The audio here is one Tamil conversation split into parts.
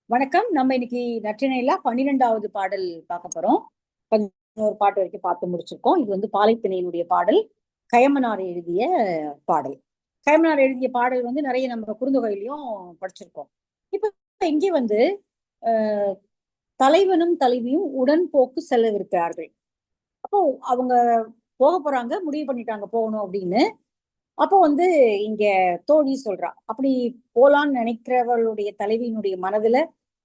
வணக்கம். நம்ம இன்னைக்கு நற்றிணையில 12வது பாடல் பார்க்க போறோம். 11 பாட்டு வரைக்கும் பார்த்து முடிச்சிருக்கோம். இது பாலைத்திணையினுடைய பாடல். கயமனார் எழுதிய பாடல். கயமனார் எழுதிய பாடல் நிறைய நம்ம குறுந்தொகையிலையும் படிச்சிருக்கோம். இப்ப இங்கே அஹ் தலைவனும் தலைவியும் உடன்போக்கு செல்லவிருக்கிறார்கள். அப்போ அவங்க போக போறாங்க, முடிவு பண்ணிட்டாங்க போகணும் அப்படின்னு. அப்போ இங்க தோழி சொல்றா, அப்படி போலான்னு நினைக்கிறவளுடைய தலைவியினுடைய மனதுல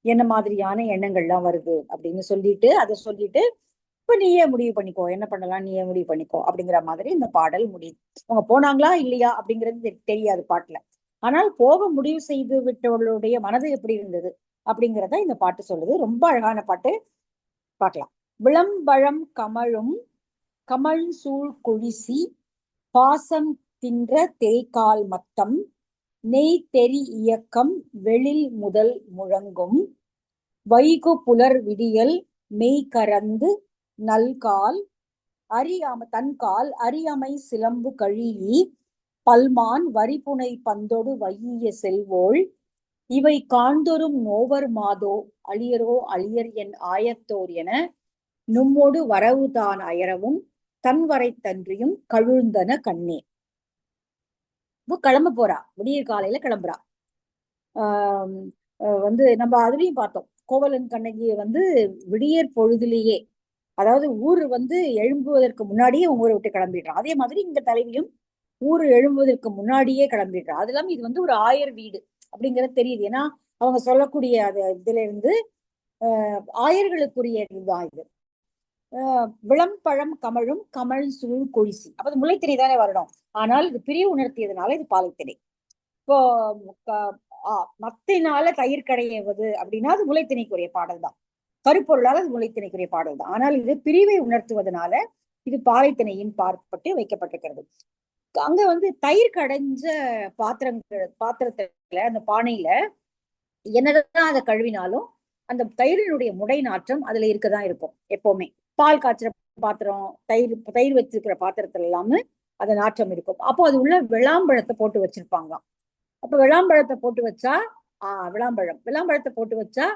என்ன மாதிரியான எண்ணங்கள்லாம் வருது அப்படின்னு அதை சொல்லிட்டு இப்ப நீயே முடிவு பண்ணிக்கோ, என்ன பண்ணலாம் நீயே முடிவு பண்ணிக்கோ அப்படிங்கிற மாதிரி இந்த பாடல் முடியுது. அவங்க போனாங்களா இல்லையா அப்படிங்கிறது தெரியாது பாட்டுல. ஆனால் போக முடிவு செய்து விட்டவர்களுடைய மனது எப்படி இருந்தது அப்படிங்கிறத இந்த பாட்டு சொல்லுது. ரொம்ப அழகான பாட்டு, பார்க்கலாம். விளம்பழம் கமழும் கமல் சூழ் குழிசி பாசம் தின்ற தேய்கால் மத்தம் நெய் தெரி இயக்கம் வெளில் முதல் முழங்கும் வைகு புலர் விடியல் மெய்கரந்து நல்கால் தன்கால் அரியமை சிலம்பு கழியி பல்மான் வரிபுனை பந்தொடு வையிய செல்வோள் இவை காண்தொரும் நோவர் மாதோ அழியரோ அழியர் என் ஆயத்தோர் என நும்மோடு வரவுதான் அயரவும் தன்வரை தன்றியும் கழுந்தன கண்ணே. கிளம்ப போறா, விடியற் காலையில கிளம்புறா. நம்ம அதுலயும் பார்த்தோம், கோவலன் கண்ணகியை விடியற் பொழுதுலேயே, அதாவது ஊர் எழும்புவதற்கு முன்னாடியே ஊரை விட்டு கிளம்பிடுறான். அதே மாதிரி இந்த தலைவியும் ஊர் எழும்புவதற்கு முன்னாடியே கிளம்பிடுறான். அது இல்லாம இது ஒரு ஆயர் வீடு அப்படிங்கிறது தெரியுது. ஏன்னா அவங்க சொல்லக்கூடிய இதுல இருந்து ஆயர்களுக்குரிய இதுதான் இது. விளம்பழம் கமழும் கமல் சூழ் கொழிசி, அப்ப முல்லைத்திணை தானே வரணும். ஆனால் இது பிரிவு உணர்த்தியதுனால இது பாலைத்திணை. இப்போ மத்தினால தயிர் கடையுவது அப்படின்னா அது முல்லைத்திணைக்குரிய பாடல் தான். கருப்பொருளால் அது முல்லைத்திணைக்குரிய பாடல் தான். ஆனால் இது பிரிவை உணர்த்துவதனால இது பாலைத்திணையின் பார்ப்பட்டு வைக்கப்பட்டிருக்கிறது. அங்க தயிர் கடைஞ்ச பாத்திரத்துல அந்த பானையில என்னதான் அதை கழுவினாலும் அந்த தயிரினுடைய முடை நாற்றம் அதுல இருக்கதான் இருக்கும் எப்பவுமே. பால் காய்ச்சுற பாத்திரம், தயிர் வச்சிருக்கிற பாத்திரத்துல எல்லாமே அந்த நாற்றம் இருக்கும். அப்போ அது உள்ள விளாம்பழத்தை போட்டு வச்சிருப்பாங்களாம். அப்ப விளாம்பழத்தை போட்டு வச்சா விளாம்பழத்தை போட்டு வச்சா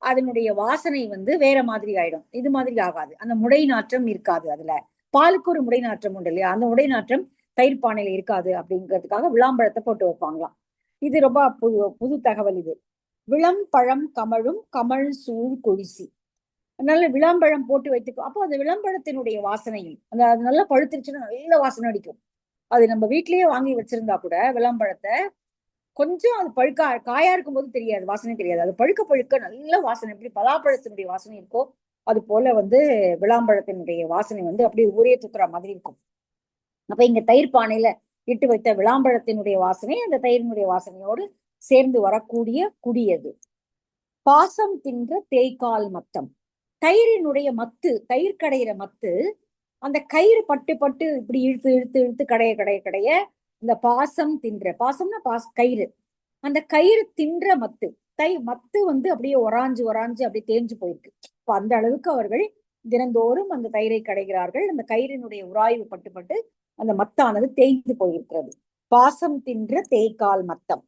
அதனுடைய வாசனை வேற மாதிரி ஆயிடும். இது மாதிரி ஆகாது, அந்த முடை நாற்றம் இருக்காது. அதுல பாலுக்கு ஒரு முடை நாற்றம் உண்டு இல்லையா, அந்த முடை நாற்றம் தயிர் பானையில இருக்காது அப்படிங்கிறதுக்காக விளாம்பழத்தை போட்டு வைப்பாங்களாம். இது ரொம்ப புது தகவல் இது. விளம்பழம் கமழும் கமல் சூழ் கொழிசி, அதனால விளாம்பழம் போட்டு வைத்துக்கோ. அப்போ அந்த விளம்பழத்தினுடைய வாசனையும் அது நல்லா பழுத்துருச்சுன்னா நல்ல வாசனை அடிக்கும். அது நம்ம வீட்லயே வாங்கி வச்சிருந்தா கூட விளம்பழத்தை கொஞ்சம் அது காயா இருக்கும் போது தெரியாது, வாசனை தெரியாது. அது பழுக்க பழுக்க நல்ல வாசனை, எப்படி பலாப்பழத்தினுடைய வாசனை இருக்கோ அது போல விளாம்பழத்தினுடைய வாசனை அப்படியே ஊரே தூக்குற மாதிரி இருக்கும். அப்ப இங்க தயிர் பானையில இட்டு வைத்த விளாம்பழத்தினுடைய வாசனை அந்த தயிரினுடைய வாசனையோடு சேர்ந்து வரக்கூடிய குடியது. பாசம் தின்ற தேய்கால் மத்தம், தயிரினுடைய மத்து, தயிர் கடையிற மத்து, அந்த கயிறு பட்டு பட்டு இப்படி இழுத்து இழுத்து இழுத்து கடைய இந்த பாசம் தின்ற, பாசம்னா கயிறு, அந்த கயிறு தின்ற மத்து, மத்து அப்படியே ஒராஞ்சு அப்படியே தேஞ்சு போயிருக்கு. இப்ப அந்த அளவுக்கு அவர்கள் தினந்தோறும் அந்த தயிரை கடைகிறார்கள். அந்த கயிறினுடைய உராய்வு பட்டு பட்டு அந்த மத்தானது தேய்ந்து போயிருக்கிறது. பாசம் தின்ற தேய்கால் மத்தம்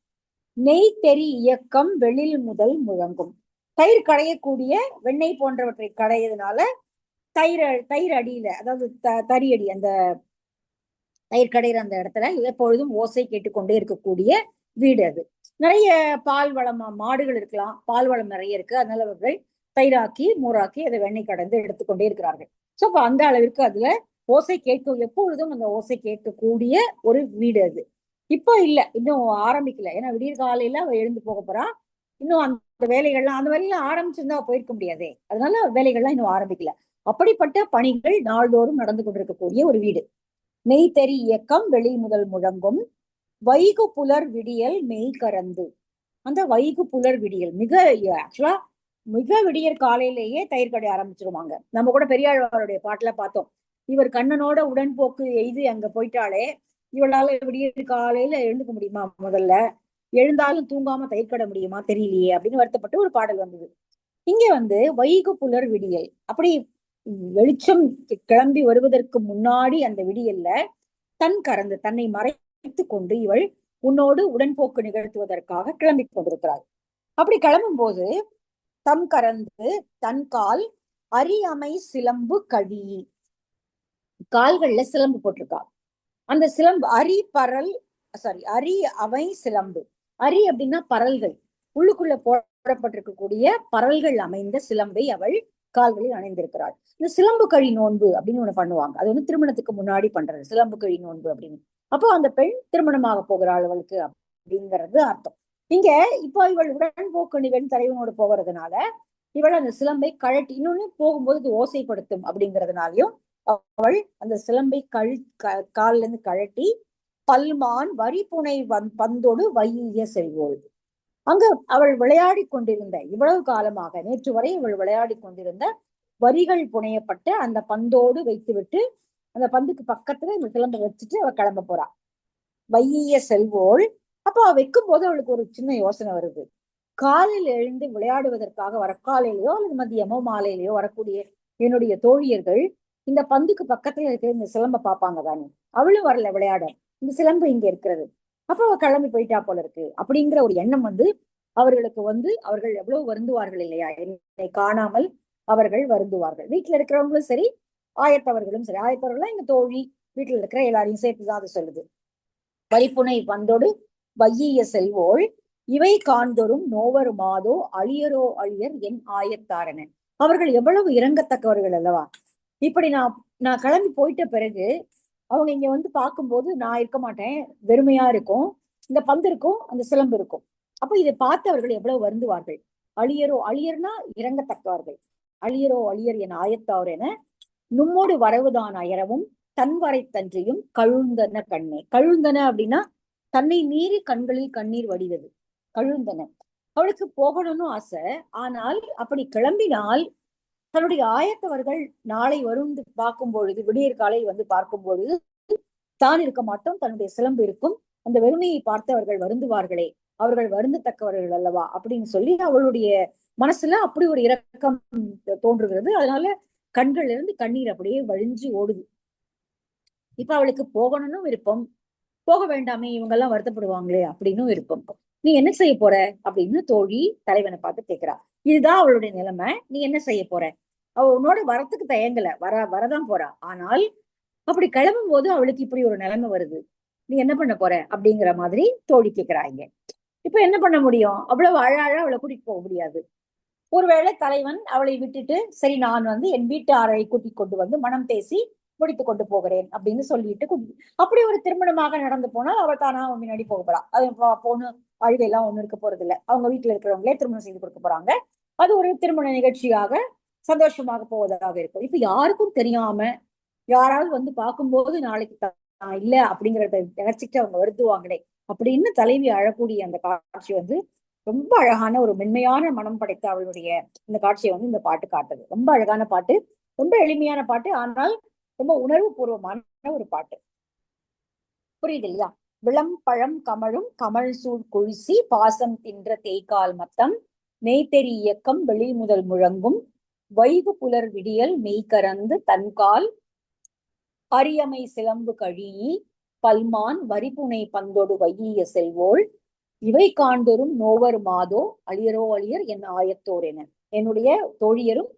நெய் தெரி இயக்கம் வெளில் முதல் முழங்கும், தயிர் கடையக்கூடிய வெண்ணெய் போன்றவற்றை கடையதுனால தயிர் அடியில, அதாவது தறியடி, அந்த தயிர் கடையிற அந்த இடத்துல எப்பொழுதும் ஓசை கேட்டுக்கொண்டே இருக்கக்கூடிய வீடு அது. நிறைய பால் வளம், மாடுகள் இருக்கலாம், பால் வளம் நிறைய இருக்கு. அதனால அவர்கள் தயிராக்கி மோராக்கி அதை வெண்ணெய் கடந்து எடுத்துக்கொண்டே இருக்கிறார்கள். சோ அப்ப அந்த அளவிற்கு அதுல ஓசை கேட்க, எப்பொழுதும் அந்த ஓசை கேட்கக்கூடிய ஒரு வீடு அது. இப்போ இல்ல, இன்னும் ஆரம்பிக்கல. ஏன்னா விடியற் காலையில அவ எழுந்து போக போறா. இன்னும் அந்த வேலைகள்லாம், அந்த வேலையெல்லாம் ஆரம்பிச்சிருந்தா போயிருக்க முடியாதே, அதனால வேலைகள்லாம் இன்னும் ஆரம்பிக்கல. அப்படிப்பட்ட பணிகள் நாள்தோறும் நடந்து கொண்டிருக்கக்கூடிய ஒரு வீடு. நெய்தறி இயக்கம் வெளி முதல் முழங்கும் வைகு புலர் விடியல் மெய் கறந்து, அந்த வைகு புலர் விடியல் ஆக்சுவலா மிக விடியற் காலையிலேயே தயிர் கடை ஆரம்பிச்சிருவாங்க. நம்ம கூட பெரியாழ்வாருடைய பாட்டுல பார்த்தோம், இவர் கண்ணனோட உடன்போக்கு எய்து அங்க போயிட்டாலே இவளால விடியற் காலையில எழுந்துக்க முடியுமா, முதல்ல எழுந்தாலும் தூங்காம தயிர் கடை முடியுமா தெரியலையே அப்படின்னு வருத்தப்பட்டு ஒரு பாடல் வந்தது. இங்க வைகு புலர் விடியல், அப்படி வெளிச்சம் கிளம்பி வருவதற்கு முன்னாடி அந்த விடியல்ல தன்னை மறைத்து கொண்டு இவள் உன்னோடு உடன்போக்கு நிகழ்த்துவதற்காக கிளம்பி கொண்டிருக்கிறாள். அப்படி கிளம்பும் போது தம் கறந்து தன் கால் அரியமை சிலம்பு கழி, கால்கள்ல சிலம்பு போட்டிருக்கா. அந்த சிலம்பு அரி அவை சிலம்பு. அரி அப்படின்னா பரல்கள், உள்ளுக்குள்ள போடப்பட்டிருக்கக்கூடிய பரல்கள் அமைந்த சிலம்பை அவள் கால்களில் அணிந்திருக்கிறாள். இந்த சிலம்பு கழி நோன்பு அப்படின்னு ஒண்ணு பண்ணுவாங்க. அது வந்து திருமணத்துக்கு முன்னாடி பண்றது சிலம்பு கழி நோன்பு அப்படின்னு. அப்போ அந்த பெண் திருமணமாக போகிறாள் அவளுக்கு அப்படிங்கிறது அர்த்தம். இங்க இப்போ இவள் உடன்போக்கு நிகழ் தலைவனோடு போகிறதுனால இவள் அந்த சிலம்பை கழட்டி, இன்னொன்னு போகும்போது இது ஓசைப்படுத்தும் அப்படிங்கிறதுனாலையும் அவள் அந்த சிலம்பை கால்ல இருந்து கழட்டி பல்மான் வரிப்புனை பந்தோடு வைய செல்வோள். அங்கு அவள் விளையாடி கொண்டிருந்த, இவ்வளவு காலமாக நேற்று வரை இவள் விளையாடி கொண்டிருந்த வரிகள் புனையப்பட்ட அந்த பந்தோடு வைத்துவிட்டு, அந்த பந்துக்கு பக்கத்துல இந்த சிலம்பை வச்சுட்டு அவள் கிளம்ப போறா. வைய செல்வோள். அப்போ அவ வைக்கும் போது அவளுக்கு ஒரு சின்ன யோசனை வருது. காலையில் எழுந்து விளையாடுவதற்காக காலையிலயோ அல்லது மதியமோ மாலையிலயோ வரக்கூடிய என்னுடைய தோழியர்கள் இந்த பந்துக்கு பக்கத்துல இருக்கிற இந்த சிலம்பை பார்ப்பாங்க தானே, அவளும் வரல விளையாட, இந்த சிலம்பு இங்க இருக்கிறது, அப்ப அவ கிளம்பி போயிட்டா போல இருக்கு அப்படிங்கிற ஒரு எண்ணம் வந்து அவர்களுக்கு வந்து அவர்கள் எவ்வளவு வருந்துவார்கள் இல்லையா, என்னை காணாமல் அவர்கள் வருந்துவார்கள். வீட்டுல இருக்கிறவங்களும் சரி, ஆயத்தவர்களும் சரி. ஆயத்தவர்கள் எங்க தோழி, வீட்டுல இருக்கிற எல்லாரையும் சேர்த்துதான் அது சொல்லுது. வரிப்புனை பந்தோடு வைய செல்வோள் இவை காண்தொரும் நோவர் மாதோ அழியரோ அழியர் என் ஆயத்தாரன. அவர்கள் எவ்வளவு இறங்கத்தக்கவர்கள் அல்லவா. இப்படி நான் கிளம்பி போயிட்ட பிறகு அவங்க இங்க வந்து பார்க்கும்போது நான் இருக்க மாட்டேன், வெறுமையா இருக்கும், இந்த பந்து இருக்கும், அந்த சிலம்பு இருக்கும். அப்ப இதை பார்த்தவர்கள் எவ்வளவு வருந்துவார்கள். அழியரோ, அழியர்னா இறங்கத்தக்கவர்கள், அழியரோ அழியர் என் ஆயத்தார் என நும்மோடு வரவுதான் அயரவும் தன்வரை தன்றியும் கழுந்தன கண்ணே. கழுந்தன அப்படின்னா தன்னை மீறி கண்களில் கண்ணீர் வடிவது, கழுந்தன. அவளுக்கு போகணும்னு ஆசை, ஆனால் அப்படி கிளம்பினால் தன்னுடைய ஆயத்தவர்கள் நாளை வரும் பார்க்கும் பொழுது, விடியற் காலையில் வந்து பார்க்கும் பொழுது தான் இருக்க மாட்டோம், தன்னுடைய சிலம்பு இருக்கும், அந்த வெறுமையை பார்த்து அவர்கள் வருந்துவார்களே, அவர்கள் வருந்தத்தக்கவர்கள் அல்லவா அப்படின்னு சொல்லி அவளுடைய மனசுல அப்படி ஒரு இரக்கம் தோன்றுகிறது. அதனால கண்கள்ல இருந்து கண்ணீர் அப்படியே வழிஞ்சு ஓடுது. இப்ப அவளுக்கு போகணும்னு விருப்பம், போக வேண்டாமே இவங்க எல்லாம் வருத்தப்படுவாங்களே அப்படின்னு விருப்பம். நீ என்ன செய்ய போற அப்படின்னு தோழி தலைவனை பார்த்து கேட்கிறா. இதுதான் அவளுடைய நிலைமை, நீ என்ன செய்ய போற? அவ உன்னோட வரத்துக்கு தயங்கல, வரதான் போறா. ஆனால் அப்படி கிளம்பும் போது அவளுக்கு இப்படி ஒரு நிலைமை வருது, நீ என்ன பண்ண போற அப்படிங்கிற மாதிரி தோழி கேட்கிறாங்க. இப்ப என்ன பண்ண முடியும், அவ்வளவு அழ அவளை கூட்டிட்டு போக முடியாது. ஒருவேளை தலைவன் அவளை விட்டுட்டு, சரி நான் வந்து என் வீட்டாரை கூட்டிக் கொண்டு வந்து மனம் பேசி முடித்து கொண்டு போகிறேன் அப்படின்னு சொல்லிட்டு அப்படி ஒரு திருமணமாக நடந்து போனால் அவள் தானா முன்னாடி போக போறா. அது பொண்ணு அழுகையெல்லாம் ஒண்ணு இருக்க போறது இல்லை, அவங்க வீட்டுல இருக்கிறவங்களே திருமணம் செய்து கொடுக்க போறாங்க. அது ஒரு திருமண நிகழ்ச்சியாக சந்தோஷமாக போவதாக இருக்கும். இப்ப யாருக்கும் தெரியாம யாராவது வந்து பார்க்கும்போது நாளைக்கு இல்ல அப்படிங்கறத நினைச்சிட்டு அவங்க வருத்துவாங்களே அப்படின்னு தலைவி அழக்கூடிய அந்த காட்சி வந்து ரொம்ப அழகான ஒரு மென்மையான மனம் படைத்த அவளுடைய இந்த காட்சியை வந்து இந்த பாட்டு காட்டுது. ரொம்ப அழகான பாட்டு, ரொம்ப எளிமையான பாட்டு, ஆனால் ரொம்ப உணர்வு பூர்வமான ஒரு பாட்டு. புரியுது இல்லையா? விளம் பழம் கமழும் கமல் சூழ் குழிசி பாசம் தின்ற தேய்கால் மத்தம் மெய்தெரி இயக்கம் வெளி முதல் முழங்கும் வைகு புலர் விடியல் மெய்கறந்து தன்கால் அரியமை சிலம்பு கழியி பல்மான் வரிப்புனை பந்தொடு வைய செல்வோள் இவை காண்டொரும் நோவர் மாதோ அழியரோ அழியர் என் ஆயத்தோர் என. என்னுடைய தோழியரும்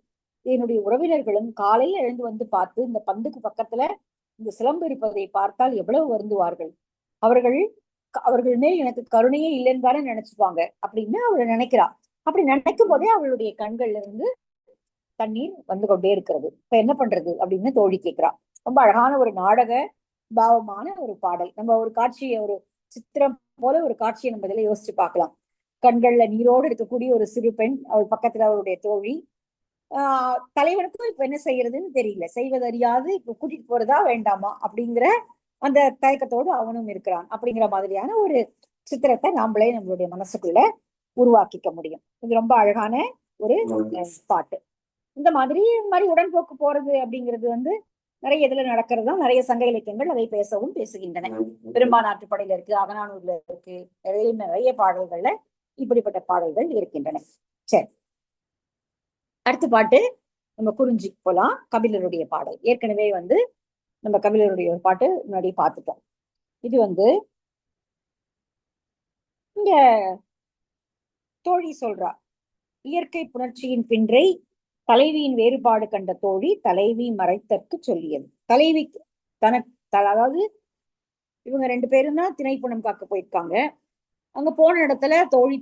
என்னுடைய உறவினர்களும் காலையில எழுந்து வந்து பார்த்து இந்த பந்துக்கு பக்கத்துல இந்த சிலம்பு இருப்பதை பார்த்தால் எவ்வளவு வருந்துவார்கள். அவர்கள் மேல் எனக்கு கருணையே இல்லைன்னு தானே நினைச்சுப்பாங்க அப்படின்னு அவளை நினைக்கிறா. அப்படி நினைக்கும் போதே அவளுடைய கண்கள்ல இருந்து தண்ணீர் வந்து கொண்டே இருக்கிறது. இப்ப என்ன பண்றது அப்படின்னு தோழி கேட்கிறா. ரொம்ப அழகான ஒரு நாடக பாவமான ஒரு பாடல். நம்ம ஒரு காட்சியை, ஒரு சித்திரம் போல ஒரு காட்சியை நம்ம இதுல யோசிச்சு கண்கள்ல நீரோடு இருக்கக்கூடிய ஒரு சிறு பெண், அவள் பக்கத்துல அவருடைய தோழி. தலைவனுக்கும் இப்ப என்ன செய்யறதுன்னு தெரியல, செய்வதறியாது இப்ப கூட்டிட்டு போறதா வேண்டாமா அப்படிங்கிற அந்த தயக்கத்தோடு அவனும் இருக்கிறான். அப்படிங்கிற மாதிரியான ஒரு சித்திரத்தை நாமளே நம்மளுடைய மனசுக்குள்ள உருவாக்கிக்க முடியும். இது ரொம்ப அழகான ஒரு பாட்டு. இந்த மாதிரி உடன்போக்கு போறது அப்படிங்கிறது வந்து நிறைய இதுல நடக்கிறது தான். நிறைய சங்க இலக்கியங்கள் அதை பேசுகின்றன. பெரும்பானாற்றுப்படையில இருக்கு, அகநானூர்ல இருக்கு, நிறைய பாடல்கள்ல இப்படிப்பட்ட பாடல்கள் இருக்கின்றன. சரி, அடுத்த பாட்டு நம்ம குறிஞ்சி போலாம். கபிலருடைய பாடல். ஏற்கனவே வந்து நம்ம கபிலருடைய ஒரு பாட்டு முன்னாடி பார்த்துட்டோம். இது வந்து இங்க தோழி சொல்றா, இயற்கை புணர்ச்சியின் பின்றை தலைவியின் வேறுபாடு கண்ட தோழி தலைவி மறைத்தற்கு சொல்லியது. தலைவி தனக்கு அதாவது இவங்க 2 பேரும் தான் திணைப்புணம் காக்க போயிருக்காங்க. அங்க போன இடத்துல தோழி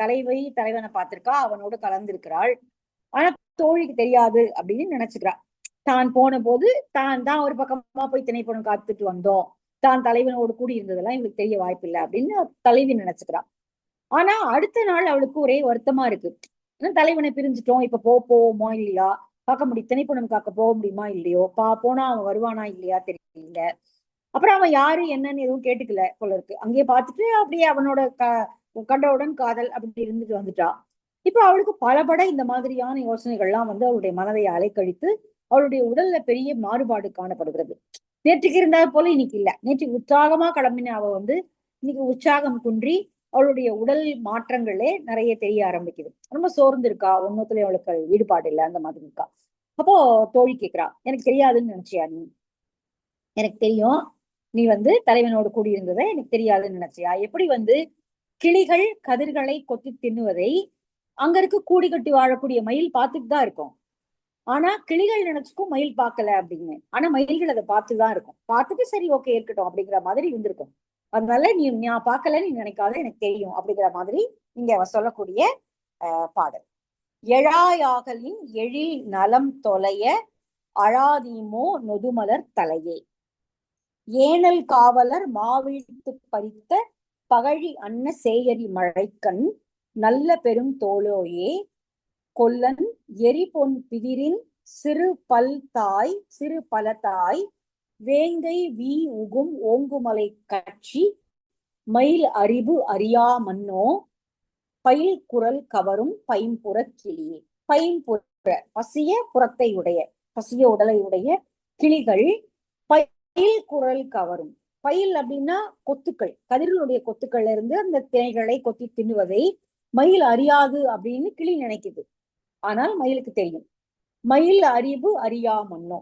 தலைவி தலைவனை பார்த்திருக்கா, அவனோடு கலந்திருக்கிறாள். ஆனா தோழிக்கு தெரியாது அப்படின்னு நினைச்சுக்கிறா. தான் போன போது தான் ஒரு பக்கமா போய் திணைப்புணம் காத்துட்டு வந்தோம், தான் தலைவனோடு கூடி இருந்ததெல்லாம் இவளுக்கு தெரிய வாய்ப்பில்லை அப்படின்னு தலைவி நினைச்சுக்கிறா. ஆனா அடுத்த நாள் அவளுக்கு ஒரே வருத்தமா இருக்கு. தலைவனை பிரிஞ்சுட்டோம், இப்ப போவோமா இல்லையா, பார்க்க முடியும், திணைப்புணம் காக்க போக முடியுமா இல்லையோ, போனா அவன் வருவானா இல்லையா தெரியல. அப்புறம் அவன் யாரு என்னன்னு எதுவும் கேட்டுக்கல போல இருக்கு. அங்கேயே பார்த்துட்டு அப்படியே அவனோட கண்டவுடன் காதல் அப்படி இருந்துட்டு வந்துட்டா. இப்ப அவளுக்கு பலபட இந்த மாதிரியான யோசனைகள்லாம் வந்து அவளுடைய மனதை அலைக்கழித்து அவளுடைய உடல்ல பெரிய மாறுபாடு காணப்படுகிறது. நேற்றுக்கு இருந்தா போல இன்னைக்கு இல்ல. நேற்றுக்கு உற்சாகமா கிளம்பின அவ வந்து இன்னைக்கு உற்சாகம் குன்றி அவளுடைய உடல் மாற்றங்களே நிறைய தெரிய ஆரம்பிக்குது. ரொம்ப சோர்ந்து இருக்கா, ஒன்னத்துல அவளுக்கு ஈடுபாடு இல்லை, அந்த மாதிரி இருக்கா. அப்போ தோழி கேட்கிறா, எனக்கு தெரியாதுன்னு நினைச்சியா நீ? எனக்கு தெரியும், நீ வந்து தலைவனோடு கூடியிருந்ததை எனக்கு தெரியாதுன்னு நினைச்சியா? எப்படி வந்து கிளிகள் கதிர்களை கொத்தி தின்னுவதை அங்க இருக்க கூடி கட்டி வாழக்கூடிய மயில் பார்த்துட்டு தான் இருக்கும். ஆனா கிளிகள் நினைச்சுக்கும் மயில் பார்க்கல அப்படின்னு. ஆனா மயில்கள் அதை பார்த்துதான் இருக்கும். பார்த்துட்டு சரி ஓகே இருக்கட்டும் அப்படிங்கிற மாதிரி இருந்திருக்கும். அதனால நான் பார்க்கல நீ நினைக்காத, எனக்கு தெரியும் அப்படிங்கிற மாதிரி இங்க அவ சொல்லக்கூடிய பாடல். எழாயாகலின் எழில் நலம் தொலைய அழாதீமோ நொதுமலர் தலையே, ஏனல் காவலர் மாவீழ்த்து பறித்த பகழி அன்ன சேயரி மழைக்கண் நல்ல பெரும் தோளோயே, கொல்லன் எரிபொன் பிதிரின் சிறு பலதாய் வேங்கை வீ உகும் ஓங்குமலை கட்சி மயில் அறிவு அறியா மன்னோ பயில் குரல் கவரும் பைம்புற கிளியே. பைம்புற பசிய புறத்தை உடைய, பசிய உடலை உடைய கிளிகள் பயில் குரல் கவரும். பயில் அப்படின்னா கொத்துக்கள், கதிர்களுடைய கொத்துக்கள்ல இருந்து அந்த திணைகளை கொத்தி தின்னுவதை மயில் அறியாது அப்படின்னு கிளி நினைக்குது. ஆனால் மயிலுக்கு தெரியும். மயில் அறிவு அறியா மன்னோ,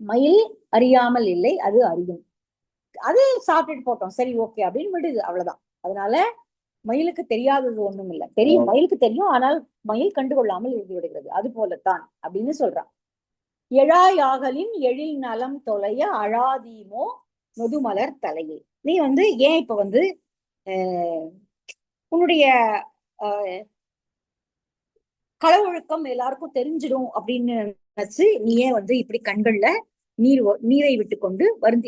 மயில் அறியாமல் இல்லை, அது அறியும். அது சாப்பிட்டுட்டு போட்டோம் சரி ஓகே அப்படின்னு விடுது, அவ்வளவுதான். அதனால மயிலுக்கு தெரியாதது ஒண்ணும் இல்லை. தெரியும், மயிலுக்கு தெரியும், ஆனால் மயில் கண்டுகொள்ளாமல் இருந்து விடுகிறது. அது போலத்தான் அப்படின்னு சொல்றான். எழாயாகலின் எழில் நலம் தொலைய அழாதீமோ நொதுமலர் தலையே. நீ வந்து ஏன் இப்ப வந்து உன்னுடைய களவொழுக்கம் எல்லாருக்கும் தெரிஞ்சிடும் அப்படின்னு நினைச்சு நீ ஏன் வந்து இப்படி கண்கள்ல நீரை விட்டு கொண்டு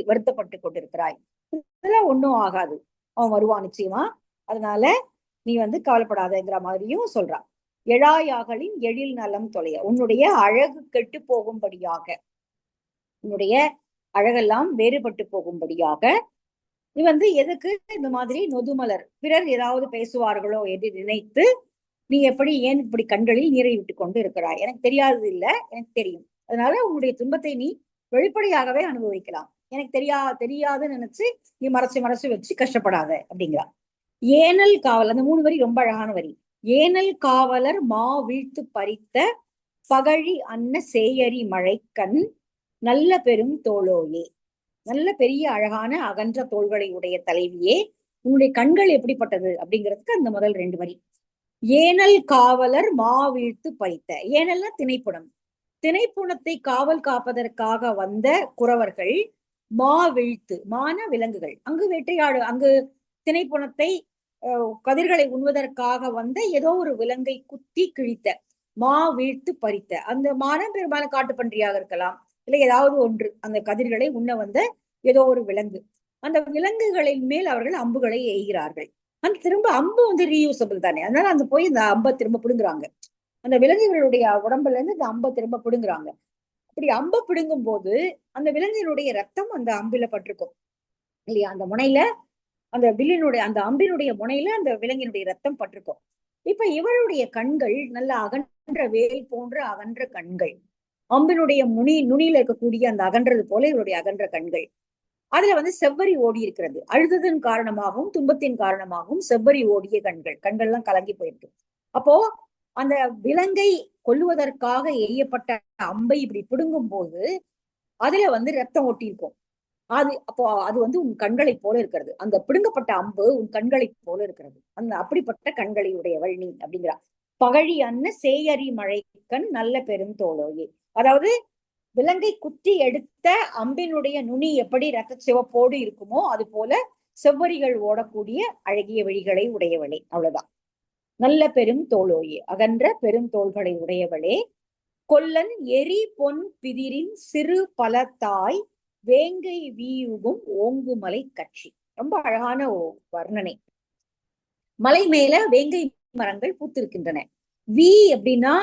வருத்தப்பட்டு கொண்டிருக்கிறாய்? இதெல்லாம் ஒண்ணும் ஆகாது, அவன் வருவான் நிச்சயமா, அதனால நீ வந்து கவலைப்படாதங்கிற மாதிரியும் சொல்றான். எழாயாகலின் எழில் நலம் தொலைய, உன்னுடைய அழகு கெட்டு போகும்படியாக, உன்னுடைய அழகெல்லாம் வேறுபட்டு போகும்படியாக நீ வந்து எதுக்கு இந்த மாதிரி நொதுமலர் பிறர் ஏதாவது பேசுவார்களோ என்று நினைத்து நீ எப்படி ஏன் இப்படி கண்களில் நீரை விட்டு கொண்டு இருக்கிறாய்? எனக்கு தெரியாதது இல்ல, எனக்கு தெரியும். அதனால உன்னுடைய துன்பத்தை நீ வெளிப்படையாகவே அனுபவிக்கலாம். எனக்கு தெரியாதுன்னு நினைச்சு நீ மறைச்சு வச்சு கஷ்டப்படாத அப்படிங்கிறா. ஏனல் காவல், அந்த 3 வரி ரொம்ப அழகான வரி. ஏனல் காவலர் மா வீழ்த்து பறித்த பகழி அன்ன சேயரி மழைக்கண் நல்ல பெரும் தோளோயே, நல்ல பெரிய அழகான அகன்ற தோள்களை உடைய தலைவியே, உன்னுடைய கண்கள் எப்படிப்பட்டது அப்படிங்கிறதுக்கு அந்த முதல் 2 வரி. ஏனல் காவலர் மா வீழ்த்து பறித்த, ஏனல்னா திணைப்புணம், திணைப்புணத்தை காவல் காப்பதற்காக வந்த குறவர்கள் மா வீழ்த்து, மான விலங்குகள், அங்கு வேட்டையாடு, அங்கு திணைப்புணத்தை கதிர்களை உண்வதற்காக வந்த ஏதோ ஒரு விலங்கை குத்தி கிழித்த, மா வீழ்த்து பறித்த, அந்த மானம் பெரும்பாலும் காட்டு பன்றியாக இருக்கலாம், இல்லை ஏதாவது ஒன்று அந்த கதிர்களை உண்ண வந்த ஏதோ ஒரு விலங்கு. அந்த விலங்குகளின் மேல் அவர்கள் அம்புகளை எய்கிறார்கள். அந்த திரும்ப அம்பு வந்து ரீயூசபிள் தானே, அதனால அந்த போய் இந்த அம்பை திரும்ப பிடுங்குறாங்க. அந்த விலங்குகளுடைய உடம்புல இருந்து இந்த அம்பை திரும்ப பிடுங்குறாங்க. அப்படி அம்பை பிடுங்கும் போது அந்த விலங்கினுடைய ரத்தம் அந்த அம்பில பட்டிருக்கும் இல்லையா, அந்த முனையில, அந்த வில்லினுடைய அந்த அம்பினுடைய முனையில அந்த விலங்கினுடைய ரத்தம் பட்டிருக்கும். இப்ப இவளுடைய கண்கள் நல்ல அகன்ற வேல் போன்ற அகன்ற கண்கள், அம்பினுடைய நுனியில இருக்கக்கூடிய அந்த அகன்றது போல இவருடைய அகன்ற கண்கள். அதுல வந்து செவ்வரி ஓடி இருக்கிறது. அழுததன் காரணமாகவும் துன்பத்தின் காரணமாகவும் செவ்வரி ஓடிய கண்கள்லாம் கலங்கி போயிருக்கு. அப்போ அந்த விலங்கை கொல்லுவதற்காக எய்யப்பட்ட அம்பை இப்படி பிடுங்கும் போது அதுல வந்து ரத்தம் ஒட்டி இருக்கும். அப்போ அது வந்து உன் கண்களை போல இருக்கிறது. அந்த பிடுங்கப்பட்ட அம்பு உன் கண்களை போல இருக்கிறது. அந்த அப்படிப்பட்ட கண்களை உடையவள் நீ அப்படிங்கிறா. பகழி அன்ன சேயரி மழைக்கண் நல்ல பெருந்தோளோயே. அதாவது விலங்கை குத்தி எடுத்த அம்பினுடைய நுனி எப்படி ரத்த சிவப்போடு இருக்குமோ அது போல செவ்வரிகள் ஓடக்கூடிய அழகிய வழிகளை உடையவளே. அவ்வளவுதான். நல்ல பெரும் தோளோயே, அகன்ற பெரும் தோள்களை உடையவளே. கொல்லன் எரி பொன் பிதிரின் சிறு பலத்தாய் வேங்கை வீயுகும் ஓங்குமலை கட்சி. ரொம்ப அழகான வர்ணனை. மலை மேல வேங்கை மரங்கள் பூத்திருக்கின்றன. வி அப்படின்னா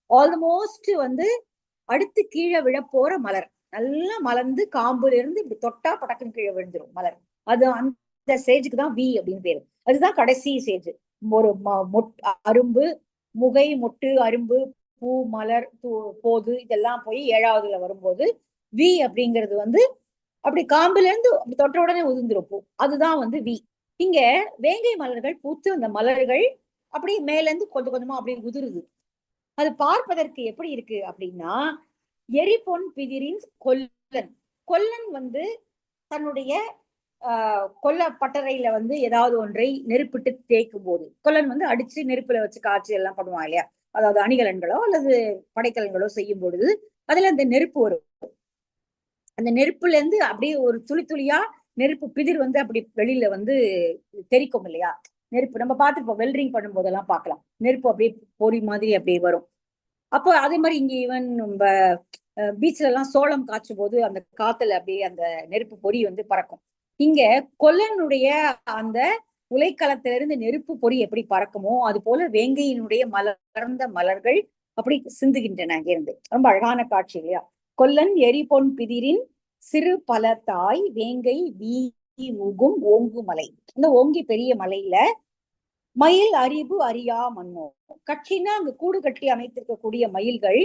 ஆல்மோஸ்ட் வந்து அடுத்து கீழே விழப்போற மலர். நல்லா மலர்ந்து காம்புல இருந்து இப்படி தொட்டா படக்குன்னு கீழே விழுந்துரும் மலர். அது அந்த ஸ்டேஜுக்கு தான் வி அப்படின்னு பேரு. அதுதான் கடைசி ஸ்டேஜ். ஒரு அரும்பு, முகை, மொட்டு, அரும்பு, பூ, மலர், போது இதெல்லாம் போய் 7வதுல வரும்போது வி அப்படிங்கிறது வந்து அப்படி காம்புல இருந்து தொட்ட உடனே உதிர்ந்துரும் பூ. அதுதான் வந்து வி. இங்க வேங்கை மலர்கள் பூத்து அந்த மலர்கள் அப்படியே மேல இருந்து கொஞ்சம் கொஞ்சமா அப்படியே உதிருது. அது பார்ப்பதற்கு எப்படி இருக்கு அப்படின்னா, எரிபொன் பிதிரின் கொல்லன். கொல்லன் வந்து தன்னுடைய கொல்ல பட்டறையில வந்து ஏதாவது ஒன்றை நெருப்பிட்டு தேய்க்கும் போது, கொல்லன் வந்து அடிச்சு நெருப்புல வச்சு காய்ச்சி எல்லாம் பண்ணுவான் இல்லையா? அதாவது அணிகலன்களோ அல்லது படைக்கலன்களோ செய்யும் பொழுது அதுல அந்த நெருப்பு வரும். அந்த நெருப்புல இருந்து அப்படியே ஒரு துளி துளியா நெருப்பு பிதிர் வந்து அப்படி வெளியில வந்து தெரிக்கும் இல்லையா? நெருப்பு நம்ம பார்த்துருப்போம், வெல்டிங் பண்ணும் போதெல்லாம் பார்க்கலாம். நெருப்பு அப்படியே பொறி மாதிரி அப்படியே வரும். அப்போ அதே மாதிரி இங்க ஈவன் நம்ம பீச்ல எல்லாம் சோளம் காய்ச்சும் போது அந்த காத்துல அப்படியே அந்த நெருப்பு பொறி வந்து பறக்கும். இங்க கொல்லனுடைய அந்த உலைக்களத்திலிருந்து நெருப்பு பொறி எப்படி பறக்குமோ அது போல வேங்கையினுடைய மலர்ந்த மலர்கள் அப்படி சிந்துகின்றன அங்கிருந்து. ரொம்ப அழகான காட்சி இல்லையா? கொல்லன் எரி பொன் பிதிரின் சிறு பலத்தாய் வேங்கை வீ உகும் ஓங்கு மலை. இந்த ஓங்கி பெரிய மலையில மயில் அறிவு அறியா மன்னோ. கட்சின்னா அங்க கூடு கட்டி அமைத்திருக்கக்கூடிய மயில்கள்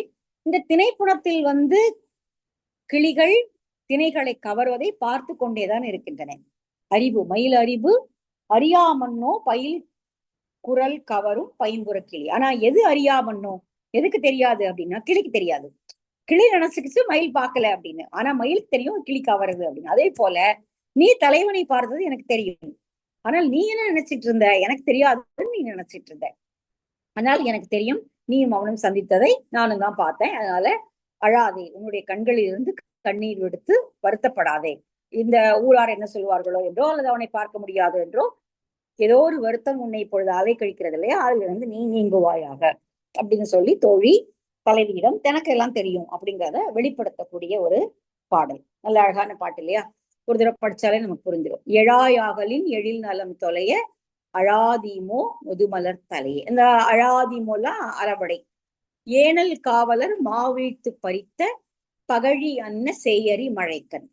இந்த திணைப்புணத்தில் வந்து கிளிகள் திணைகளை கவர்வதை பார்த்து கொண்டேதான் இருக்கின்றன. அறிவு, மயில் அறிவு அறியாமன்னோ பயில் குரல் கவரும் பைம்புற கிளி. ஆனா எது அறியாமன்னோ, எதுக்கு தெரியாது அப்படின்னா கிளிக்கு தெரியாது. கிளி நினைச்சுக்கிச்சு மயில் பார்க்கல அப்படின்னு. ஆனா மயிலுக்கு தெரியும் கிளி கவருது அப்படின்னு. அதே போல நீ தலைவனை பார்த்தது எனக்கு தெரியும், ஆனால் நீ என்ன நினைச்சிட்டு இருந்த எனக்கு தெரியாதுன்னு நீ நினைச்சிட்டு இருந்த. ஆனால் எனக்கு தெரியும் நீயும் அவனும் சந்தித்ததை நானும் தான் பார்த்தேன். அதனால அழாதே, உன்னுடைய கண்களில் இருந்து கண்ணீர் விடுத்து வருத்தப்படாதே. இந்த ஊரார் என்ன சொல்வார்களோ என்றோ அல்லது அவனை பார்க்க முடியாது என்றோ ஏதோ ஒரு வருத்தம் உன்னை இப்பொழுது அலை கழிக்கிறது இல்லையா, அதுல இருந்து நீ நீங்குவாயாக அப்படின்னு சொல்லி தோழி தலைவியிடம் தனக்கு எல்லாம் தெரியும் அப்படிங்கிறத வெளிப்படுத்தக்கூடிய ஒரு பாடல். நல்ல அழகான பாட்டு இல்லையா? ஒரு தடவை படிச்சாலே நமக்கு புரிஞ்சிடும். எழாயாகலின் எழில் நலம் தொலைய அழாதீமோ முதுமலர் தலையே. இந்த அழாதீமோலாம் அறவடை. ஏனல் காவலர் மாவீழ்த்து பறித்த பகழி அன்ன சேயரி மழைக்கண்.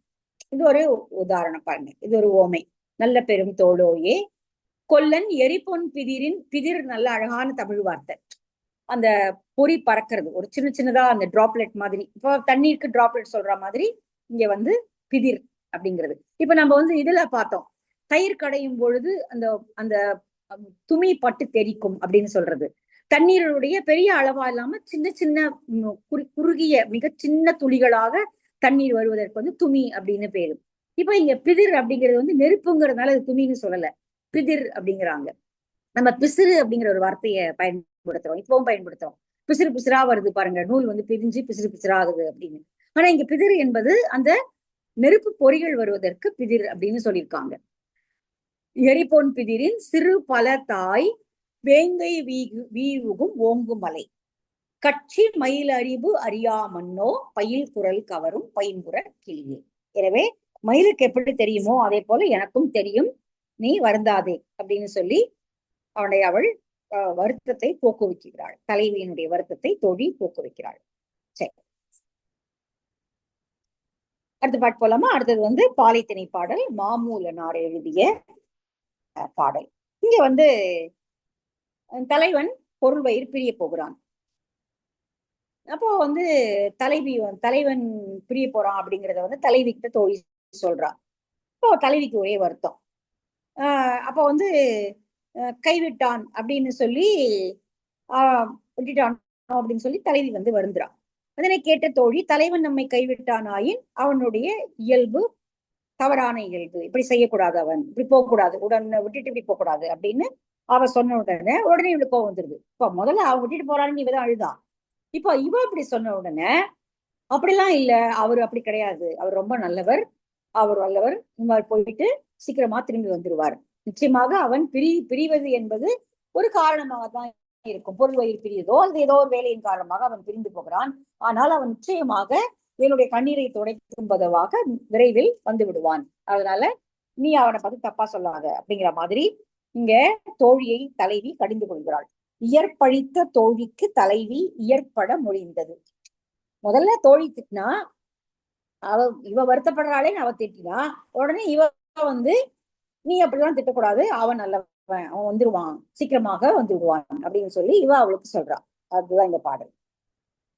இது ஒரு உதாரணம் பாருங்க. இது ஒரு ஓமை. நல்ல பெரும் தோளோயே. கொல்லன் எரிபொன் பிதிரின், பிதிர் நல்ல அழகான தமிழ் வார்த்தை. அந்த பொறி பறக்கிறது ஒரு சின்ன சின்னதா அந்த டிராப்லெட் மாதிரி. இப்போ தண்ணீருக்கு டிராப்லெட் சொல்ற மாதிரி இங்க வந்து பிதிர் அப்படிங்கிறது. இப்ப நம்ம வந்து இதுல பார்த்தோம், தயிர் கடையும் பொழுது அந்த அந்த துமி பட்டு தெரிக்கும் அப்படின்னு சொல்றது. தண்ணீருடைய பெரிய அளவா இல்லாம சின்ன சின்ன குறுகிய மிக சின்ன துளிகளாக தண்ணீர் வருவதற்கு வந்து துமி அப்படின்னு பேரு. இப்ப இங்க பிதிர் அப்படிங்கிறது வந்து நெருப்புங்கிறதுனால அது துமின்னு சொல்லல, பிதிர் அப்படிங்கிறாங்க. நம்ம பிசிறு அப்படிங்கிற ஒரு வார்த்தையை பயன்படுத்துறோம், இப்பவும் பயன்படுத்துறோம். பிசிறு பிசிறா வருது பாருங்க, நூல் வந்து பிரிஞ்சு பிசிறு பிசிறா ஆகுது அப்படின்னு. ஆனா இங்க பிதிர் என்பது அந்த நெருப்பு பொறிகள் வருவதற்கு பிதிர் அப்படின்னு சொல்லியிருக்காங்க. எரிபொன் பிதிரின் சிறு பல தாய் வேங்கை வீவுகும் ஓங்கு மலை கட்சி மயில் அறிவு அறியாமன்னோ பயில் குரல் கவரும் பைம்புற கிளியே. எனவே மயிலுக்கு எப்படி தெரியுமோ அதே போல எனக்கும் தெரியும், நீ வருந்தாதே அப்படின்னு சொல்லி அவள் வருத்தத்தை போக்குவிக்கிறாள். தலைவியினுடைய வருத்தத்தை தோழி போக்குவிக்கிறாள். சரி, அடுத்த பாட்டு போலாமா? அடுத்தது வந்து பாலைத்திணை பாடல், மாமூலனார் எழுதிய பாடல். இங்க வந்து தலைவன் பொருள் வயிறு பிரிய போகிறான். அப்போ வந்து தலைவன் பிரிய போறான் அப்படிங்கிறத வந்து தலைவிக்கிட்ட தோழி சொல்றான். அப்போ தலைவிக்கு ஒரே வருத்தம். அப்போ வந்து கைவிட்டான் அப்படின்னு சொல்லி விட்டுட்டான் அப்படின்னு சொல்லி தலைவி வந்து வருந்துறான். அதனை கேட்ட தோழி, தலைவன் நம்மை கைவிட்டான் ஆயின் அவனுடைய இயல்பு தவறான இயல்பு, இப்படி செய்யக்கூடாது, அவன் இப்படி போகக்கூடாது, உடனே விட்டுட்டு இப்படி போகக்கூடாது அப்படின்னு அவ சொன்ன உடனே இவளுக்கு கோவம் வந்துருது. இப்ப முதல்ல அவ விட்டுட்டு போறான்னு இவதான் அழுதா. இப்போ இவ இப்படி சொன்ன உடனே அப்படிலாம் இல்ல, அவரு அப்படி கிடையாது, அவர் ரொம்ப நல்லவர், அவர் வல்லவர், இந்த மாதிரி போயிட்டு சீக்கிரமா திரும்பி வந்துருவார். நிச்சயமாக அவன் பிரிவது என்பது ஒரு காரணமாக தான் இருக்கும். பொருள் வயிறு பிரியதோ அல்லது ஏதோ ஒரு வேலையின் காரணமாக அவன் பிரிந்து போகிறான். ஆனால் அவன் நிச்சயமாக என்னுடைய கண்ணீரை துடைக்கும்பதவாக விரைவில் வந்து விடுவான். அதனால நீ அவனை பார்த்து தப்பா சொல்லாத அப்படிங்கிற மாதிரி இங்க தோழியை தலைவி கடிந்து கொள்கிறாள். இயற்பழித்த தோழிக்கு தலைவி இயற்பட மொழிந்தது. முதல்ல தோழி திட்டினா, இவ வருத்தப்படுறாளே, அவ திட்டினா உடனே இவ வந்து நீ அப்படிலாம் திட்டக்கூடாது, அவன் நல்லவன், அவன் வந்துருவான், சீக்கிரமாக வந்து விடுவான் அப்படின்னு சொல்லி இவ அவளுக்கு சொல்றா. அதுதான் இந்த பாடல்.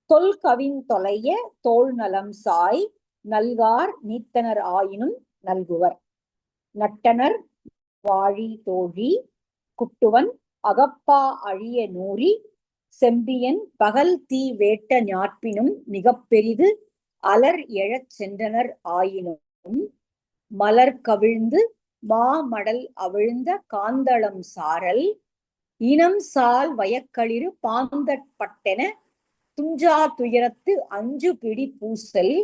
தொல் கவின் தொலைய தோல் நலம் சாய் நல்கார் நீத்தனர் ஆயினும் நல்குவர். நட்டனர் வாழி தோழி குட்டுவன் அகப்பா அழிய நூறி செம்பியன் பகல் தீ வேட்ட ஞாட்பினும் மிக பெரிது அலர் எழச் சென்றனர் ஆயினும் மலர் கவிழ்ந்து மாமடல் அவிழ்ந்த காந்தளம் சாரல் இனம் சால் வயக்களிறு பாந்தற்பட்டென துஞ்சா துயரத்து அஞ்சு பிடி பூசல்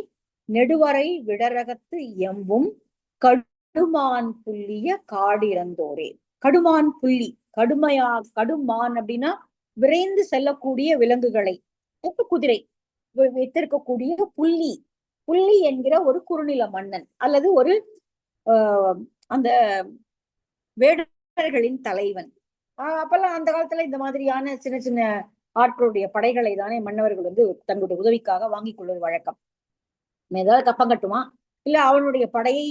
நெடுவரை விடரகத்து எம்பும் கடுமான் புள்ளிய காடிறந்தோரே. கடுமான் புள்ளி, கடுமான் அப்படின்னா விரைந்து செல்லக்கூடிய விலங்குகளை, குதிரை வைத்திருக்கக்கூடிய புள்ளி, புள்ளி என்கிற ஒரு குறுநில மன்னன் அல்லது ஒரு அந்த வேடர்களின் தலைவன். அப்பெல்லாம் அந்த காலத்துல இந்த மாதிரியான சின்ன சின்ன ஆட்களுடைய படைகளை தானே மன்னவர்கள் தங்களுடைய உதவிக்காக வாங்கி கொள்வது வழக்கம். ஏதாவது கப்பம் கட்டுமா, இல்ல அவனுடைய படையை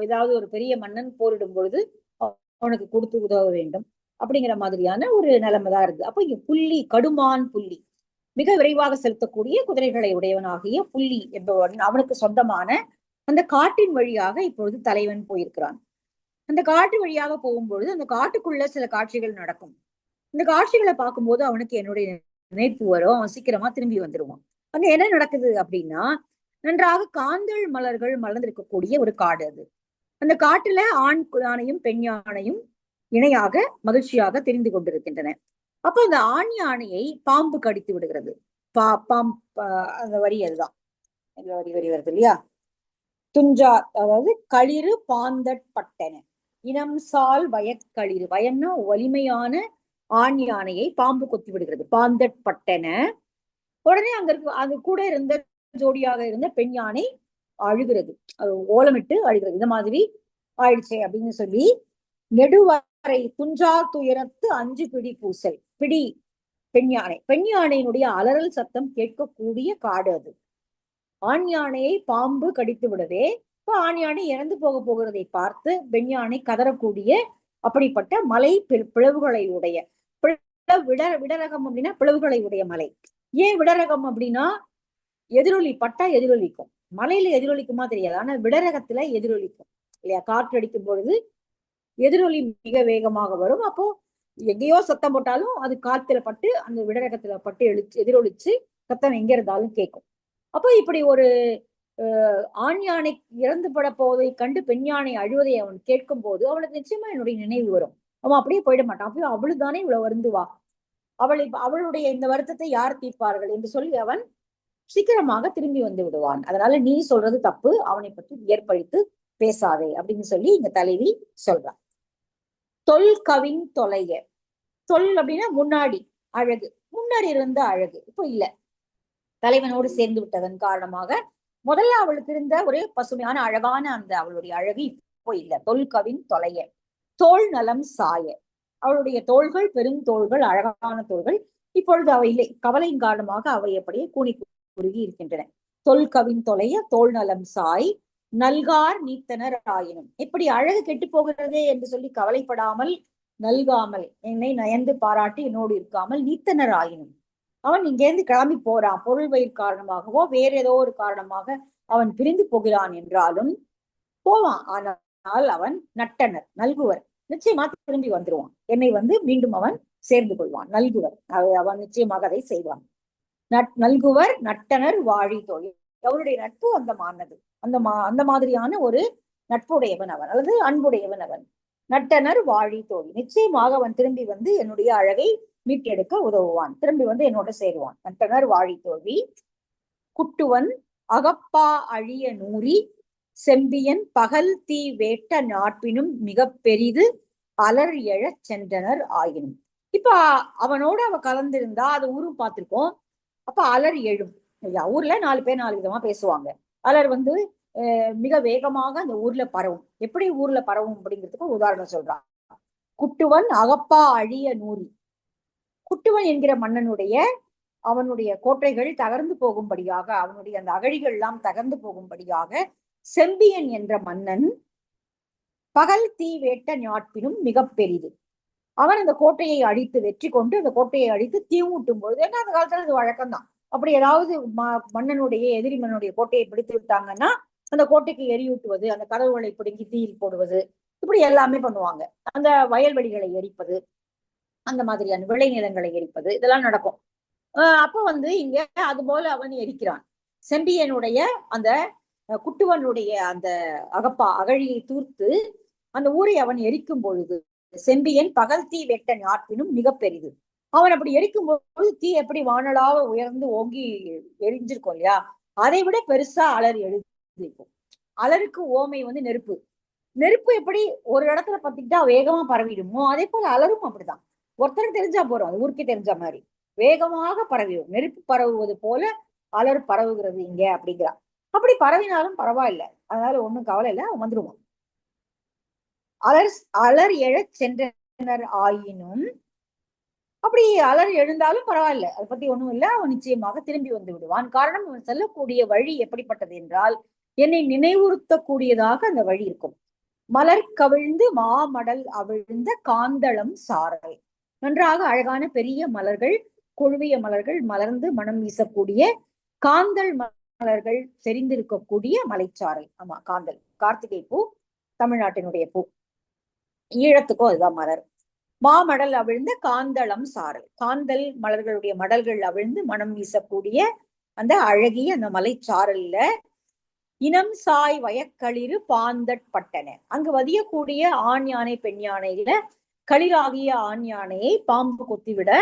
ஏதாவது ஒரு பெரிய மன்னன் போரிடும் பொழுது அவனுக்கு கொடுத்து உதவ வேண்டும் அப்படிங்கிற மாதிரியான ஒரு நிலைமைதான் இருக்கு. அப்ப இங்க புள்ளி, கடுமான் புள்ளி, மிக விரைவாக செலுத்தக்கூடிய குதிரைகளை உடையவனாகிய புள்ளி என்பவன் அவனுக்கு சொந்தமான அந்த காட்டின் வழியாக இப்பொழுது தலைவன் போயிருக்கிறான். அந்த காட்டு வழியாக போகும்பொழுது அந்த காட்டுக்குள்ள சில காட்சிகள் நடக்கும். இந்த காட்சிகளை பார்க்கும்போது அவனுக்கு என்னுடைய நினைப்பு வரும், அவன் சீக்கிரமா திரும்பி வந்துருவான். அங்க என்ன நடக்குது அப்படின்னா, நன்றாக காந்தள் மலர்கள் மலர்ந்திருக்கக்கூடிய ஒரு காடு அது. அந்த காட்டுல ஆண் யானையும் பெண் யானையும் இணையாக மகிழ்ச்சியாக தெரிந்து கொண்டிருக்கின்றன. அப்ப அந்த ஆண் யானையை பாம்பு கடித்து விடுகிறது. அந்த வரி அதுதான் வரி வருது இல்லையா? துஞ்சா, அதாவது களிறு பாந்தற்பட்டன இனம் சால் வயக்களிறு, வயன்னா வலிமையான ஆண் யானையை பாம்பு கொத்தி விடுகிறது. பாந்தற்பட்டன. உடனே அங்க இருக்கு அது கூட இருந்த ஜோடியாக இருந்த பெண் யானை அழுகிறது, அது ஓலமிட்டு அழுகிறது. இந்த மாதிரி ஆயிடுச்சே அப்படின்னு சொல்லி நெடுவரை துஞ்சா துயரத்து அஞ்சு பிடி பூசல். பிடி பெண் யானை, பெண் யானையினுடைய அலறல் சத்தம் கேட்கக்கூடிய காடு அது. ஆண் யானையை பாம்பு கடித்து விடவே இப்ப ஆண் யானை இறந்து போகிறதை பார்த்து பெண் யானை கதறக்கூடிய அப்படிப்பட்ட மலை பிளவுகளை உடைய விடரகம் அப்படின்னா பிளவுகளை உடைய மலை. ஏன் விடரகம் அப்படின்னா எதிரொலி பட்டா எதிரொலிக்கும், மலையில எதிரொலிக்குமா தெரியாது, ஆனா விடரகத்துல எதிரொலிக்கும் இல்லையா? காற்று அடிக்கும் பொழுது எதிரொலி மிக வேகமாக வரும். அப்போ எங்கேயோ சத்தம் போட்டாலும் அது காத்துல பட்டு அந்த விடரகத்துல பட்டு எதிரொலிச்சு சத்தம் எங்க இருந்தாலும் கேட்கும். அப்போ இப்படி ஒரு ஆண் யானை இறந்து பட போவதை கண்டு பெண் யானை அழுவதை அவன் கேட்கும் போது அவனுக்கு நிச்சயமா என்னுடைய நினைவு வரும். அவன் அப்படியே போயிட மாட்டான். அப்போ அவளுதானே இவ்வளவு வருந்துவா, அவளுடைய இந்த வருத்தத்தை யார் தீர்ப்பார்கள் என்று சொல்லி அவன் சீக்கிரமாக திரும்பி வந்து விடுவான். அதனால நீ சொல்றது தப்பு, அவனை பற்றி ஏற்பழித்து பேசாதே அப்படின்னு சொல்லி இங்க தலைவி சொல்றான். தொல் கவின் தொலைய, தொல் அப்படின்னா முன்னாடி அழகு, முன்னாடி இருந்த அழகு இப்போ இல்ல, தலைவனோடு சேர்ந்து விட்டதன் காரணமாக முதல்ல அவளுக்கு இருந்த ஒரு பசுமையான அழகான அந்த அவளுடைய அழகு இப்போ இல்ல. தொல் கவின் தொலைய தோல் நலம் சாய, அவளுடைய தோள்கள் பெருந்தோள்கள், அழகான தோள்கள் இப்பொழுது அவை இல்லை, கவலையின் காரணமாக அவை அப்படியே கூனி குறுகி இருக்கின்றன. தொல் கவின் தொலைய தோல் நலம் சாய் நல்கார் நீத்தனர் ஆயினும், எப்படி அழகு கெட்டு போகிறதே என்று சொல்லி கவலைப்படாமல், நல்காமல் என்னை நயந்து பாராட்டி என்னோடு இருக்காமல் நீத்தனர் ஆயினும், அவன் இங்கேருந்து கிளம்பி போறான், பொருள் வயிறு காரணமாகவோ வேற ஏதோ ஒரு காரணமாக அவன் பிரிந்து போகிறான் என்றாலும் போவான். ஆனால் அவன் நட்டனர், நல்குவர், நிச்சயமா திரும்பி வந்துருவான், என்னை மீண்டும் அவன் சேர்ந்து கொள்வான், நல்குவர், அவன் நிச்சயமாக அதை செய்வான். நல்குவர் நட்டனர் வாழி தொழில், அவருடைய நட்பு அந்த மாதிரியான ஒரு நட்புடையவன் அவன் அல்லது அன்புடையவன் அவன். நட்டனர் வாழி தோழி, நிச்சயமாக அவன் திரும்பி வந்து என்னுடைய அழகை மீட்டெடுக்க உதவுவான், திரும்பி வந்து என்னோட சேருவான். நட்டனர் வாழி தோழி. குட்டுவன் அகப்பா அழிய நூறி செம்பியன் பகல் தீ வேட்ட நாட்பினும் மிக பெரிது அலர் எழச் சென்றனர் ஆயினும். இப்ப அவனோட அவ கலந்திருந்தா அது ஊரும் பார்த்திருக்கோம். அப்ப அலர் எழும் இல்லையா, ஊர்ல 4 பேர் 4 விதமா பேசுவாங்க. அலர் வந்து மிக வேகமாக அந்த ஊர்ல பரவும். எப்படி ஊர்ல பரவும் அப்படிங்கிறதுக்கு உதாரணம் சொல்றான். குட்டுவன் அகப்பா அழிய நூறி, குட்டுவன் என்கிற மன்னனுடைய அவனுடைய கோட்டைகள் தகர்ந்து போகும்படியாக, அவனுடைய அந்த அகழிகள் எல்லாம் தகர்ந்து போகும்படியாக செம்பியன் என்ற மன்னன் பகல் தீ வேட்ட ஞாட்பினும் மிக பெரிது, அவன் அந்த கோட்டையை அழித்து வெற்றி கொண்டு அந்த கோட்டையை அழித்து தீ மூட்டும் பொழுது, ஏன்னா அந்த காலத்துல அது வழக்கம்தான், அப்படி ஏதாவது மன்னனுடைய எதிரி மன்னனுடைய கோட்டையை பிடித்து விட்டாங்கன்னா அந்த கோட்டைக்கு எரியூட்டுவது, அந்த கதவுகளை பிடுங்கி தீயில் போடுவது, இப்படி எல்லாமே பண்ணுவாங்க. அந்த வயல்வெளிகளை எரிப்பது, அந்த மாதிரியான விளைநிலங்களை எரிப்பது, இதெல்லாம் நடக்கும். அப்ப வந்து இங்க அது போல அவன் எரிக்கிறான். செம்பியனுடைய அந்த குட்டுவனுடைய அந்த அகழியை தூர்த்து அந்த ஊரை அவன் எரிக்கும் பொழுது, செம்பியன் பகல் தீ வெட்ட நாட்பினும் மிக பெரிது, அவன் அப்படி எரிக்கும் பொழுது தீ எப்படி வானலாக உயர்ந்து ஓங்கி எரிஞ்சிருக்கும் இல்லையா, அதை விட பெருசா அலர் எழுதிருக்கும். அலருக்கு ஓமை வந்து நெருப்பு. நெருப்பு எப்படி ஒரு இடத்துல பத்திக்கிட்டா வேகமா பரவிடுமோ, அதே போல அலரும் அப்படிதான். ஒருத்தருக்கு தெரிஞ்சா போறோம், அது ஊருக்கே தெரிஞ்ச மாதிரி வேகமாக பரவிடும். நெருப்பு பரவுவது போல அலர் பரவுகிறது இங்க அப்படிங்கிறான். அப்படி பரவினாலும் பரவாயில்லை, அதனால ஒண்ணும் கவலை இல்லை, அவன் வந்துருவான். அலர் எழச் சென்றனர் ஆயினும், அப்படி அலர் எழுந்தாலும் பரவாயில்ல, அதை பத்தி ஒண்ணும் இல்லை, அவன் நிச்சயமாக திரும்பி வந்து விடுவான். காரணம், அவன் செல்லக்கூடிய வழி எப்படிப்பட்டது என்றால் என்னை நினைவுறுத்தக்கூடியதாக அந்த வழி இருக்கும். மலர் கவிழ்ந்து மாமடல் அவிழ்ந்த காந்தளம் சாரல், நன்றாக அழகான பெரிய மலர்கள், கொழுவிய மலர்கள் மலர்ந்து மனம் வீசக்கூடிய காந்தல் மலர்கள் செறிந்திருக்கக்கூடிய மலைச்சாரல். ஆமா, காந்தல் கார்த்திகை பூ, தமிழ்நாட்டினுடைய பூ, ஈழத்துக்கும் அதுதான் மலர். மாமடல் அவிழ்ந்த காந்தளம் சாரல், காந்தல் மலர்களுடைய மடல்கள் அவிழ்ந்து மனம் வீசக்கூடிய அந்த அழகிய அந்த மலைச்சாரல்ல இனம் சாய் வயக்களிறு பாந்தட்பட்டன, அங்கு வதியக்கூடிய ஆண் யானை பெண் யானையில களிராகிய ஆண் யானையை பாம்பு கொத்திவிட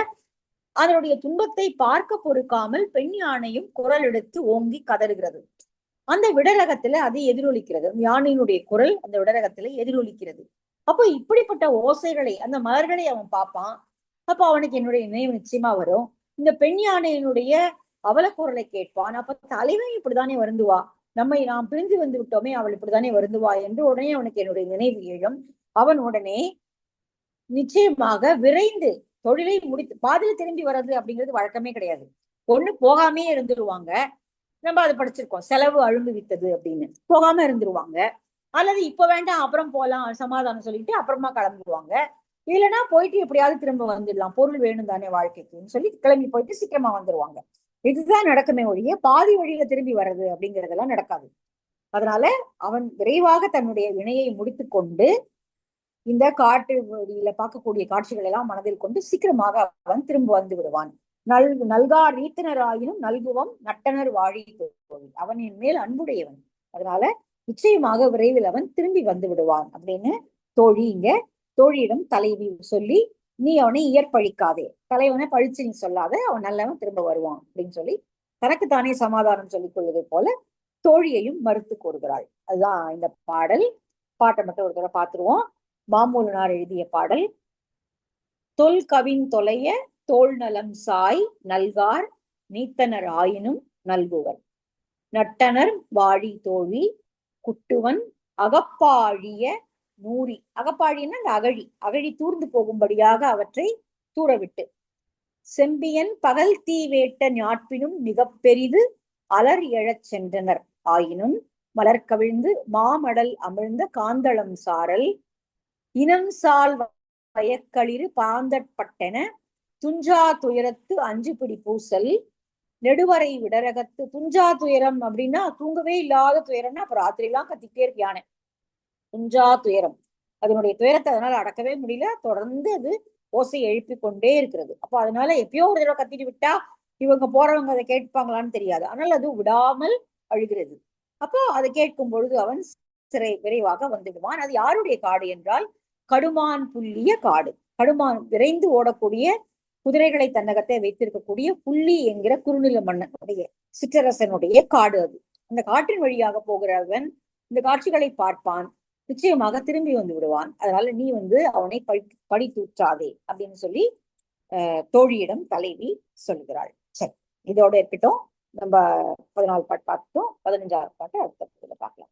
அதனுடைய துன்பத்தை பார்க்க பொறுக்காமல் பெண் யானையும் குரல் எடுத்து ஓங்கி கதறுகிறது. அந்த விடரகத்துல அது எதிரொலிக்கிறது, யானையினுடைய குரல் அந்த விடரகத்துல எதிரொலிக்கிறது. அப்போ இப்படிப்பட்ட ஓசைகளை, அந்த மலர்களை அவன் பார்ப்பான். அப்ப அவனுக்கு என்னுடைய நினைவு நிச்சயமா வரும். இந்த பெண் யானையினுடைய அவலக்குரலை கேட்பான். அப்ப தலைவன் இப்படித்தானே வருந்துவா, நாம் பிரிந்து வந்து விட்டோமே, அவள் இப்படித்தானே வருந்துவா என்று உடனே அவனுக்கு என்னுடைய நினைவு எழும். அவன் உடனே நிச்சயமாக விரைந்து தொழிலை முடித்து, பாதியில திரும்பி வர்றது அப்படிங்கிறது வழக்கமே கிடையாது. ஒண்ணு போகாமே இருந்துருவாங்க, நம்ம அதை படிச்சிருக்கோம், செலவு அழுந்து விட்டது அப்படின்னு போகாம இருந்துருவாங்க. அல்லது இப்ப வேண்டாம் அப்புறம் போலாம் சமாதானம் சொல்லிட்டு அப்புறமா கிளம்பிடுவாங்க. இல்லைன்னா போயிட்டு எப்படியாவது திரும்ப வந்துடலாம், பொருள் வேணும் தானே வாழ்க்கைக்குன்னு சொல்லி கிளம்பி போயிட்டு சீக்கிரமா வந்துருவாங்க. இதுதான் நடக்குமே ஒழிய பாதி வழியில திரும்பி வர்றது அப்படிங்கிறதெல்லாம் நடக்காது. அதனால அவன் விரைவாக தன்னுடைய வினையை முடித்து கொண்டு இந்த காட்டு வழியில பார்க்கக்கூடிய காட்சிகள் எல்லாம் மனதில் கொண்டு சீக்கிரமாக அவன் திரும்ப வந்து விடுவான். நல்கார் நீத்தனராயினும் நல்குவம் நட்டனர் வாழி தோழி, அவன் என் மேல் அன்புடையவன், அதனால நிச்சயமாக விரைவில் அவன் திரும்பி வந்து விடுவான் அப்படின்னு தோழி இங்க தோழியிடம் தலைவி சொல்லி, நீ அவனை இயற்பழிக்காதே, தலைவனை பழிச்சு நீ சொல்லாத, அவன் நல்லவன் திரும்ப வருவான் அப்படின்னு சொல்லி தனக்குத்தானே சமாதானம் சொல்லிக் கொள்வதை போல தோழியையும் மறுத்து கூறுகிறாள். அதுதான் இந்த பாடல். பாட்டை மட்டும் ஒரு தடவை பார்த்துருவோம். மாமூலனார் எழுதிய பாடல். தொல் கவின் தொலைய தோல் நலம் சாய் நல்கார் நீத்தனர் ஆயினும் நல்குவர், நட்டனர் வாழி தோழி குட்டுவன் அகப்பாழிய நூறி, அகப்பாழின்னா அந்த அகழி தூர்ந்து போகும்படியாக அவற்றை தூரவிட்டு, செம்பியன் பகல் தீ வேட்ட ஞாட்பினும் மிக பெரிது அலர் எழச் சென்றனர் ஆயினும் மலர் கவிழ்ந்து மாமடல் அமிழ்ந்த காந்தளம் சாரல், இனம் சால் வயக்களிறு பாந்தட்பட்டன துஞ்சா துயரத்து அஞ்சு பிடி பூசல், நெடுவரை விடரகத்து, துஞ்சா துயரம் அப்படின்னா தூங்கவே இல்லாத துயரம்னா அப்ப ராத்திரி எல்லாம் கத்திக்கிட்டே இருக்கு யானை. துஞ்சா துயரம், அதனுடைய துயரத்தை அதனால அடக்கவே முடியல, தொடர்ந்து அது ஓசை எழுப்பி கொண்டே இருக்கிறது. அப்போ அதனால எப்பயோ ஒரு தடவை கத்திட்டு விட்டா இவங்க போறவங்க அதை கேட்பாங்களான்னு தெரியாது, ஆனால் அது விடாமல் அழுகிறது. அப்போ அதை கேட்கும் பொழுது அவன் விரைவாக வந்துடுவான். அது யாருடைய காடு என்றால் கடுமான் புள்ளிய காடு. கடுமான் விரைந்து ஓடக்கூடிய குதிரைகளை தன்னகத்தை வைத்திருக்கக்கூடிய புள்ளி என்கிற குறுநில மன்னனுடைய சிற்றரசனுடைய காடு அது. அந்த காட்டின் வழியாக போகிறவன் இந்த காட்சிகளை பார்ப்பான், நிச்சயமாக திரும்பி வந்து விடுவான். அதனால நீ அவனை பழி தூற்றாதே அப்படின்னு சொல்லி தோழியிடம் தலைவி சொல்கிறாள். சரி, இதோட இருக்கட்டும். நம்ம 14 பாட்டு பார்த்துட்டோம். 15வது பாட்டு அடுத்த பார்க்கலாம்.